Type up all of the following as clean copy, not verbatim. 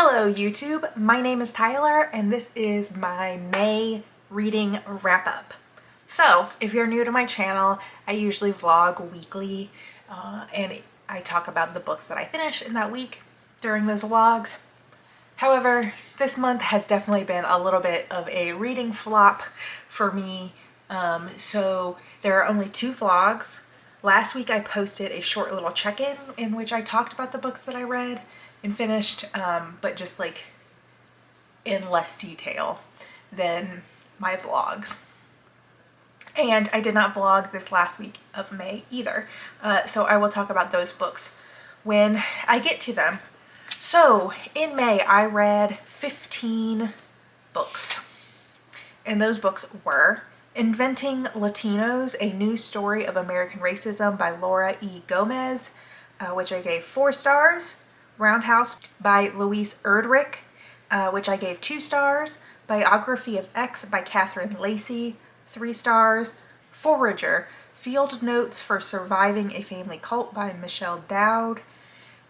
Hello YouTube, my name is Tyler and this is my May reading wrap-up. So if you're new to my channel, I usually vlog weekly and I talk about the books that I finish in that week during those vlogs. However, this month has definitely been a little bit of a reading flop for me, so there are only 2 vlogs. Last week I posted a short little check-in in which I talked about the books that I read and finished, but just like in less detail than my vlogs. And I did not vlog this last week of May either, so I will talk about those books when I get to them. So in May I read 15 books, and those books were Inventing Latinos, A New Story of American Racism by Laura E. Gomez, which I gave 4 stars. Roundhouse by Louise Erdrich, which I gave 2 stars. Biography of X by Catherine Lacey, 3 stars. Forager, Field Notes for Surviving a Family Cult by Michelle Dowd,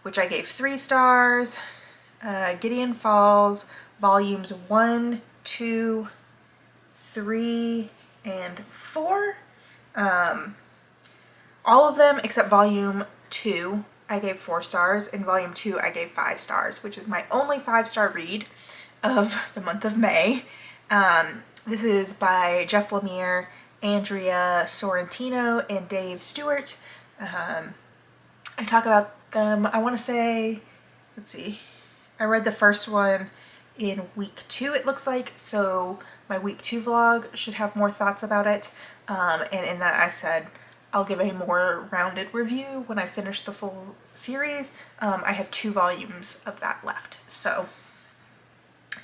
which I gave 3 stars. Gideon Falls, volumes 1, 2, 3, and 4. All of them except volume 2 I gave 4 stars, and volume 2 I gave 5 stars, which is my only 5-star read of the month of May. This is by Jeff Lemire, Andrea Sorrentino, and Dave Stewart. I talk about them, I want to say, let's see, I read the first one in week 2 it looks like, so my week 2 vlog should have more thoughts about it, and in that I said I'll give a more rounded review when I finish the full series. I have 2 volumes of that left, so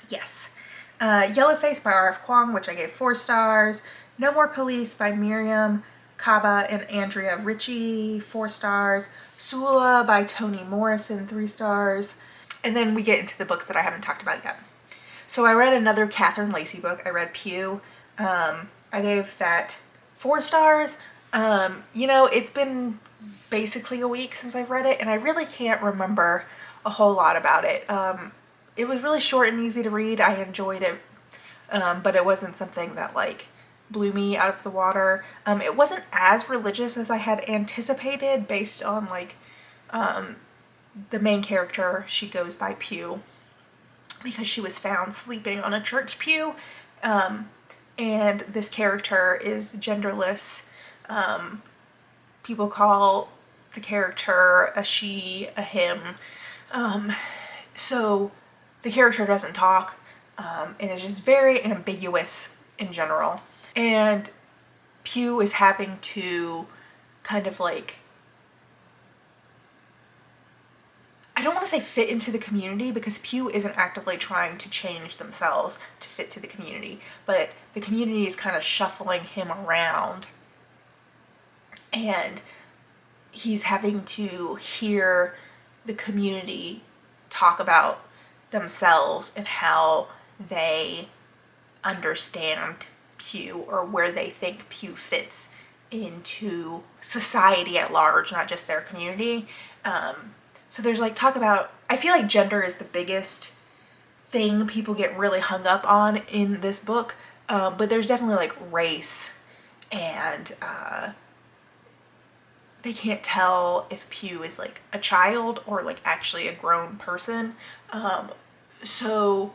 yes. Yellowface by R.F. Kuang, which I gave 4 stars. No More Police by Miriam Kaba and Andrea Ritchie, 4 stars. Sula by Toni Morrison, 3 stars. And then we get into the books that I haven't talked about yet. So I read another Catherine Lacey book. I read Pew. I gave that 4 stars. You know, it's been basically a week since I've read it, and I really can't remember a whole lot about it. It was really short and easy to read. I enjoyed it, but it wasn't something that like blew me out of the water. It wasn't as religious as I had anticipated based on like the main character. She goes by Pew because she was found sleeping on a church pew, and this character is genderless. People call the character a she, a him, so the character doesn't talk, and it's just very ambiguous in general. And Pew is having to kind of like, I don't want to say fit into the community, because Pew isn't actively trying to change themselves to fit to the community, but the community is kind of shuffling him around, and he's having to hear the community talk about themselves and how they understand Pew, or where they think Pew fits into society at large, not just their community. So there's like talk about, I feel like gender is the biggest thing people get really hung up on in this book, but there's definitely like race, and they can't tell if Pew is like a child or like actually a grown person. So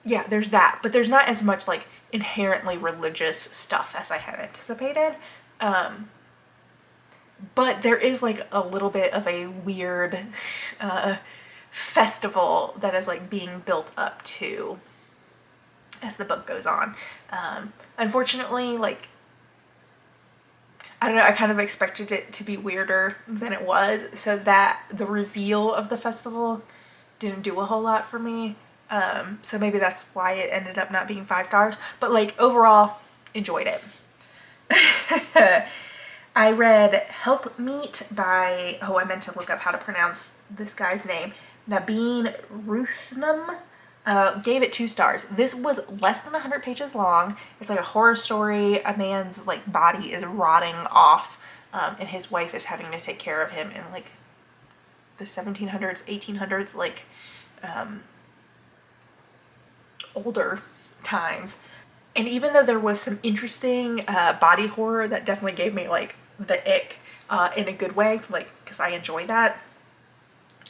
yeah, there's that, but there's not as much like inherently religious stuff as I had anticipated. But there is like a little bit of a weird festival that is like being built up to as the book goes on. Unfortunately, like, I don't know, I kind of expected it to be weirder than it was, so that the reveal of the festival didn't do a whole lot for me. So maybe that's why it ended up not being 5 stars, but like overall, enjoyed it. I read Helpmeet by, oh, I meant to look up how to pronounce this guy's name, Nabeen Ruthnam. Gave it 2 stars. This was less than 100 pages long. It's like a horror story. A man's like body is rotting off, and his wife is having to take care of him and like the 1700s, 1800s, like older times. And even though there was some interesting body horror that definitely gave me like the ick in a good way, like, because I enjoy that.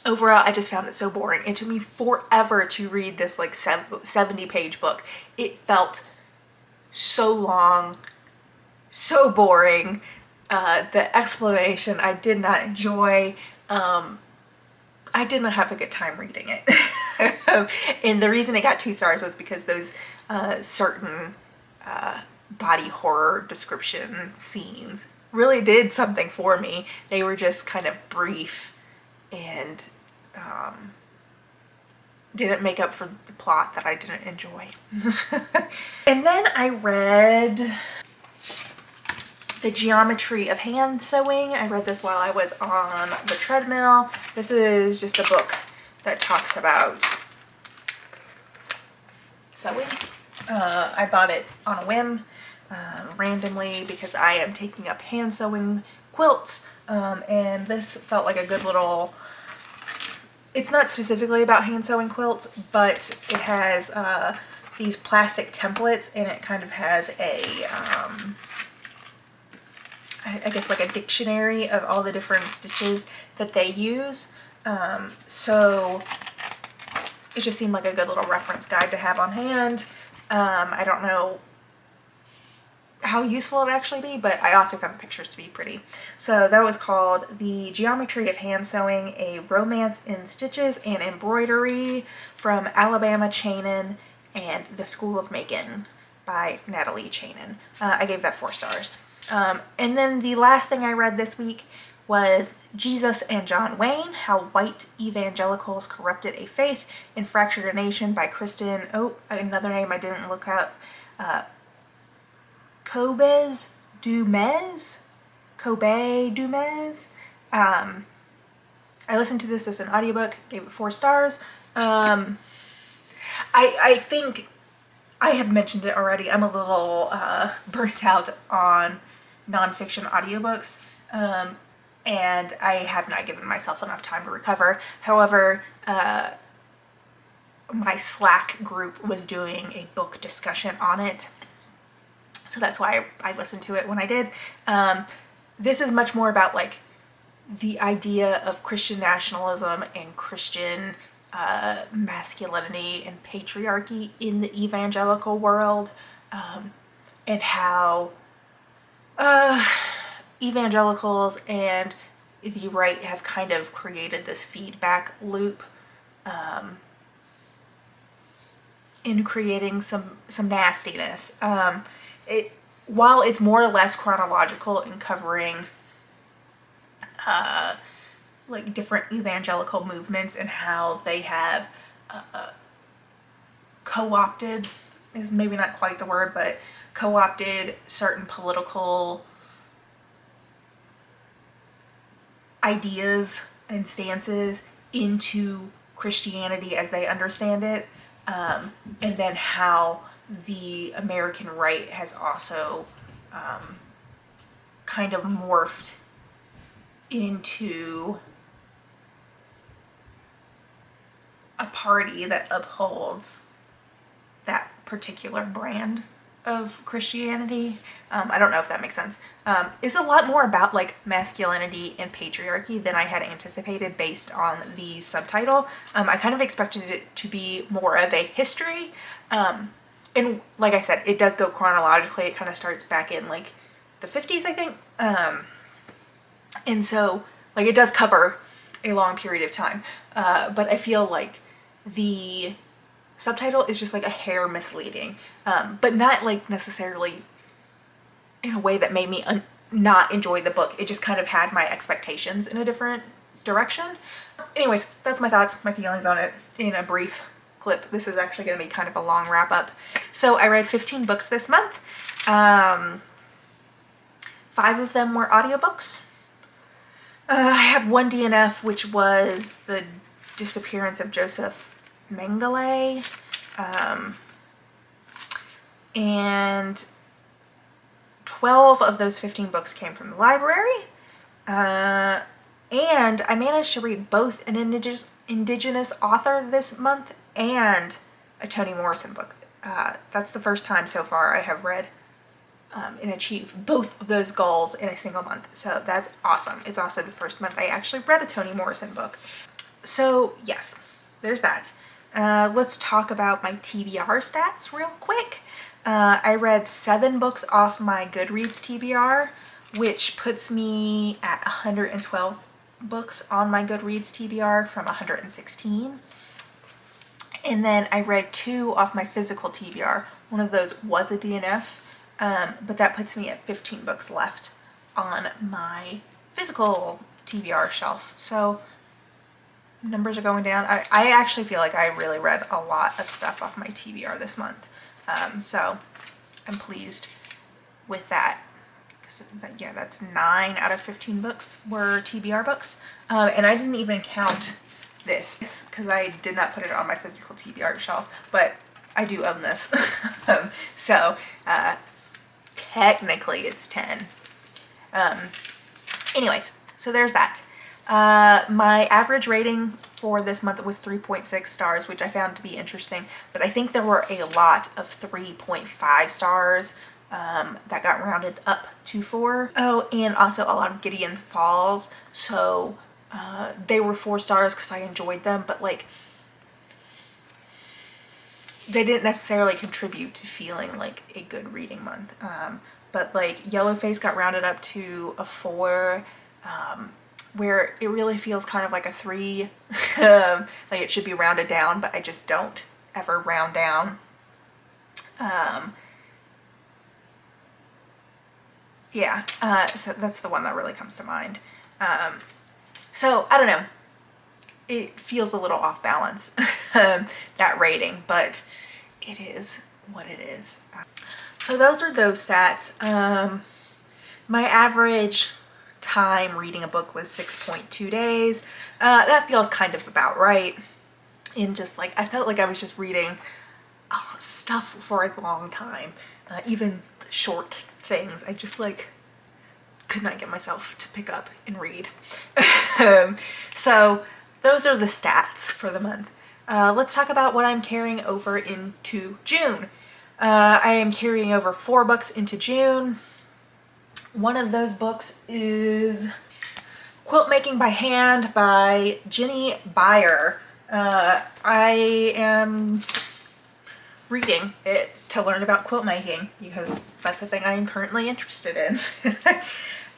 Overall, I just found it so boring. It took me forever to read this like 70-page book. It felt so long, so boring. The explanation I did not enjoy. I did not have a good time reading it. And the reason it got 2 stars was because those certain body horror description scenes really did something for me. They were just kind of brief and didn't make up for the plot that I didn't enjoy. And then I read The Geometry of Hand Sewing. I read this while I was on the treadmill. This is just a book that talks about sewing. I bought it on a whim, randomly, because I am taking up hand sewing quilts, and this felt like a good little, it's not specifically about hand sewing quilts, but it has these plastic templates, and it kind of has a I guess like a dictionary of all the different stitches that they use. So it just seemed like a good little reference guide to have on hand. I don't know how useful it'd actually be, but I also found the pictures to be pretty. So that was called The Geometry of Hand Sewing, A Romance in Stitches and Embroidery from Alabama Chainin and the School of Making by Natalie Chainin. I gave that 4 stars. And then the last thing I read this week was Jesus and John Wayne, How White Evangelicals Corrupted a Faith and Fractured a Nation by Kristen, another name I didn't look up, Kobe Dumez. I listened to this as an audiobook, gave it 4 stars. I think I have mentioned it already. I'm a little burnt out on nonfiction audiobooks, and I have not given myself enough time to recover. However, my Slack group was doing a book discussion on it, so that's why I listened to it when I did. This is much more about like the idea of Christian nationalism and Christian masculinity and patriarchy in the evangelical world, and how evangelicals and the right have kind of created this feedback loop in creating some nastiness. While it's more or less chronological in covering like different evangelical movements and how they have co-opted, is maybe not quite the word, but co-opted certain political ideas and stances into Christianity as they understand it, and then how the American right has also kind of morphed into a party that upholds that particular brand of Christianity. I don't know if that makes sense. It's a lot more about like masculinity and patriarchy than I had anticipated based on the subtitle. I kind of expected it to be more of a history. And like I said, it does go chronologically. It kind of starts back in like the 50s, I think. And so like it does cover a long period of time. But I feel like the subtitle is just like a hair misleading, but not like necessarily in a way that made me not enjoy the book. It just kind of had my expectations in a different direction. Anyways, that's my thoughts, my feelings on it in a brief clip. This is actually going to be kind of a long wrap up. So I read 15 books this month. 5 of them were audiobooks. I had one DNF, which was The Disappearance of Joseph Mengele, and 12 of those 15 books came from the library. And I managed to read both an indigenous author this month and a Toni Morrison book. That's the first time so far I have read and achieved both of those goals in a single month. So that's awesome. It's also the first month I actually read a Toni Morrison book. So yes, there's that. Let's talk about my TBR stats real quick. I read 7 books off my Goodreads TBR, which puts me at 112 books on my Goodreads TBR from 116. And then I read 2 off my physical TBR. One of those was a DNF, but that puts me at 15 books left on my physical TBR shelf. So numbers are going down. I actually feel like I really read a lot of stuff off my TBR this month. So I'm pleased with that. Yeah, that's 9 out of 15 books were TBR books. And I didn't even count this because I did not put it on my physical TBR shelf, but I do own this. So technically it's 10. Anyways, so there's that. My average rating for this month was 3.6 stars, which I found to be interesting, but I think there were a lot of 3.5 stars that got rounded up to 4. Oh, and also a lot of Gideon Falls, so they were 4 stars because I enjoyed them, but like they didn't necessarily contribute to feeling like a good reading month. But like Yellowface got rounded up to a 4, where it really feels kind of like a 3. Like it should be rounded down, but I just don't ever round down. Yeah, so that's the one that really comes to mind. So I don't know, it feels a little off balance, that rating, but it is what it is. So those are those stats. My average time reading a book was 6.2 days. That feels kind of about right. And just like, I felt like I was just reading stuff for a long time, even short things. I just like could not get myself to pick up and read. So those are the stats for the month. Let's talk about what I'm carrying over into June. I am carrying over 4 books into June. One of those books is Quilt Making by Hand by Jenny Beyer. I am reading it to learn about quilt making because that's a thing I am currently interested in.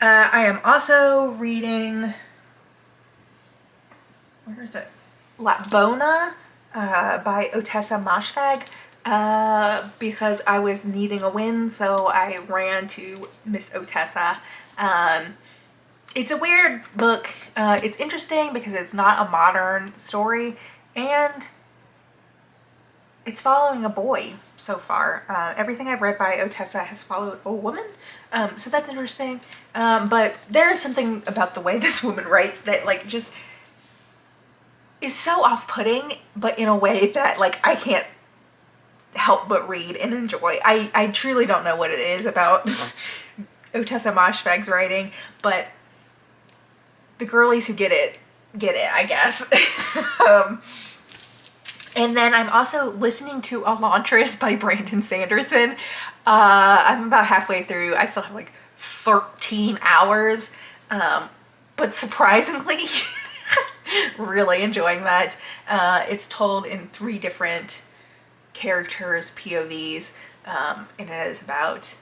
I am also reading, where is it? Latbona by Otessa Mashfag, because I was needing a win, so I ran to Miss Otessa. It's a weird book. It's interesting because it's not a modern story, and it's following a boy so far. Everything I've read by Otessa has followed a woman, so that's interesting. But there is something about the way this woman writes that like just is so off-putting, but in a way that like I can't help but read and enjoy. I truly don't know what it is about Otessa Mashfag's writing, but the girlies who get it, I guess. And then I'm also listening to Elantris by Brandon Sanderson. I'm about halfway through. I still have like 13 hours, but surprisingly really enjoying that. It's told in 3 different characters, POVs, and it is about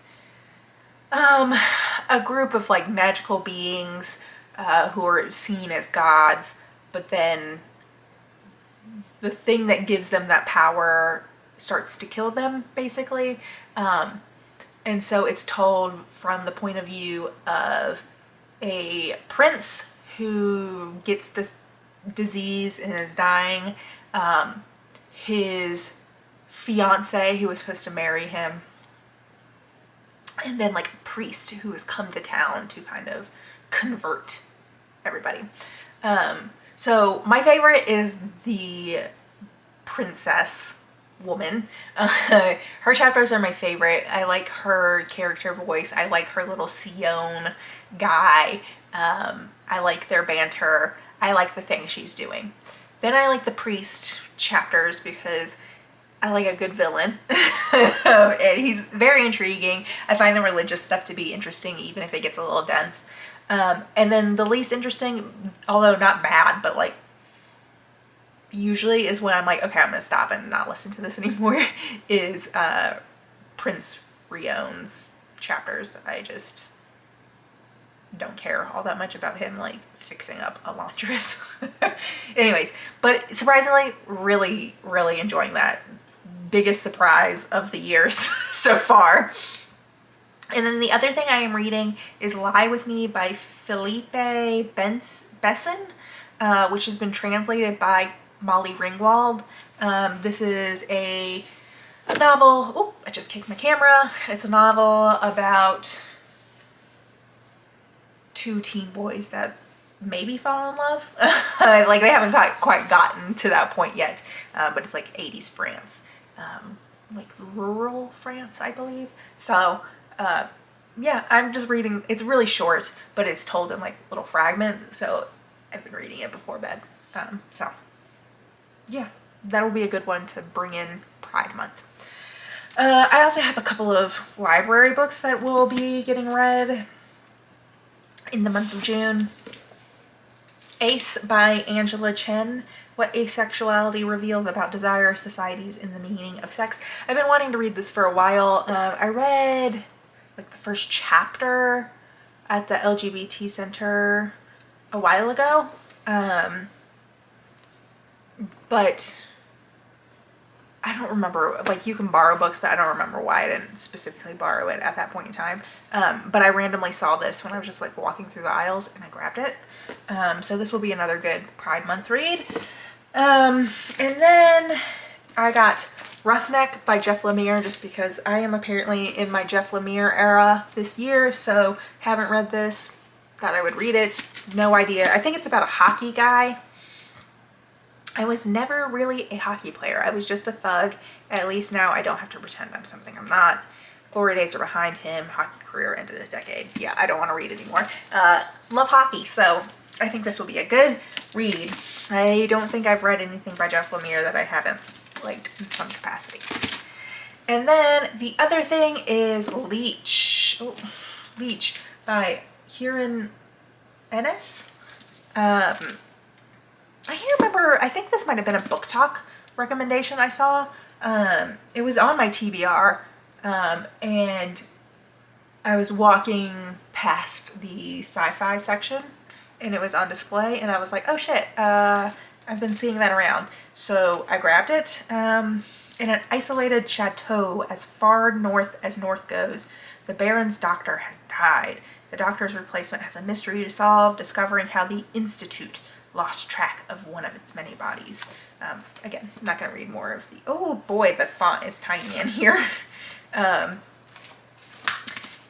a group of like magical beings who are seen as gods, but then the thing that gives them that power starts to kill them, basically. And so it's told from the point of view of a prince who gets this disease and is dying, his fiance who is supposed to marry him, and then like a priest who has come to town to kind of convert everybody. So my favorite is the princess woman. Her chapters are my favorite. I like her character voice. I like her little Sion guy. I like their banter. I like the things she's doing. Then I like the priest chapters because I like a good villain. And he's very intriguing. I find the religious stuff to be interesting, even if it gets a little dense. And then the least interesting, although not bad, but like usually is when I'm like, okay, I'm gonna stop and not listen to this anymore, is Prince Rion's chapters. I just don't care all that much about him like fixing up a laundress. Anyways, but surprisingly, really, really enjoying that. Biggest surprise of the years so far. And then the other thing I am reading is Lie With Me by Felipe Besson, which has been translated by Molly Ringwald. This is a novel. Oh, I just kicked my camera. It's a novel about two teen boys that maybe fall in love. Like they haven't quite gotten to that point yet, but it's like 80s France, like rural France, I believe. So yeah, I'm just reading. It's really short, but it's told in like little fragments, so I've been reading it before bed. So yeah, that'll be a good one to bring in Pride Month. I also have a couple of library books that will be getting read in the month of June. Ace by Angela Chen, What Asexuality Reveals About Desire, Societies, and the Meaning of Sex. I've been wanting to read this for a while. I read like the first chapter at the LGBT Center a while ago, but I don't remember, like you can borrow books, but I don't remember why I didn't specifically borrow it at that point in time. But I randomly saw this when I was just like walking through the aisles and I grabbed it. So this will be another good Pride Month read. And then I got Roughneck by Jeff Lemire, just because I am apparently in my Jeff Lemire era this year, so haven't read this. Thought I would read it. No idea. I think it's about a hockey guy. I was never really a hockey player. I was just a thug. At least now I don't have to pretend I'm something I'm not. Glory days are behind him. Hockey career ended a decade. Yeah, I don't want to read anymore. Love hockey, so I think this will be a good read. I don't think I've read anything by Jeff Lemire that I haven't liked in some capacity. And then the other thing is Leech. Oh, Leech by Kieran Ennis. I can't remember, I think this might have been a book talk recommendation I saw. It was on my TBR, and I was walking past the sci-fi section and it was on display and I was like, oh shit, I've been seeing that around. So I grabbed it. In an isolated chateau as far north as north goes, the Baron's doctor has died. The doctor's replacement has a mystery to solve, discovering how the Institute lost track of one of its many bodies. Again, I'm not going to read more of the... Oh boy, the font is tiny in here.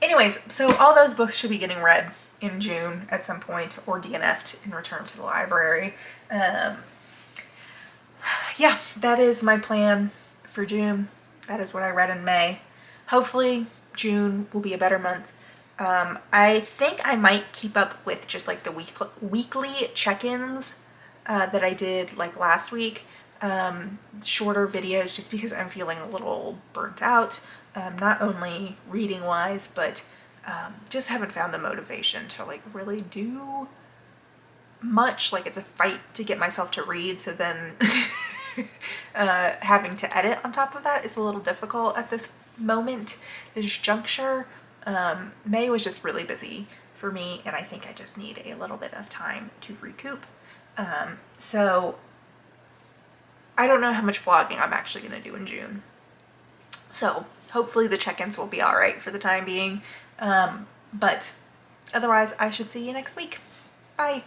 Anyways, so all those books should be getting read in June at some point, or DNF'd and returned to the library. Yeah, that is my plan for June. That is what I read in May. Hopefully June will be a better month. I think I might keep up with just like the weekly check-ins that I did like last week. Shorter videos, just because I'm feeling a little burnt out, not only reading wise, but just haven't found the motivation to like really do much. Like it's a fight to get myself to read, so then having to edit on top of that is a little difficult at this moment, this juncture. May was just really busy for me, and I think I just need a little bit of time to recoup. So I don't know how much vlogging I'm actually going to do in June. So hopefully the check-ins will be all right for the time being. But otherwise, I should see you next week. Bye.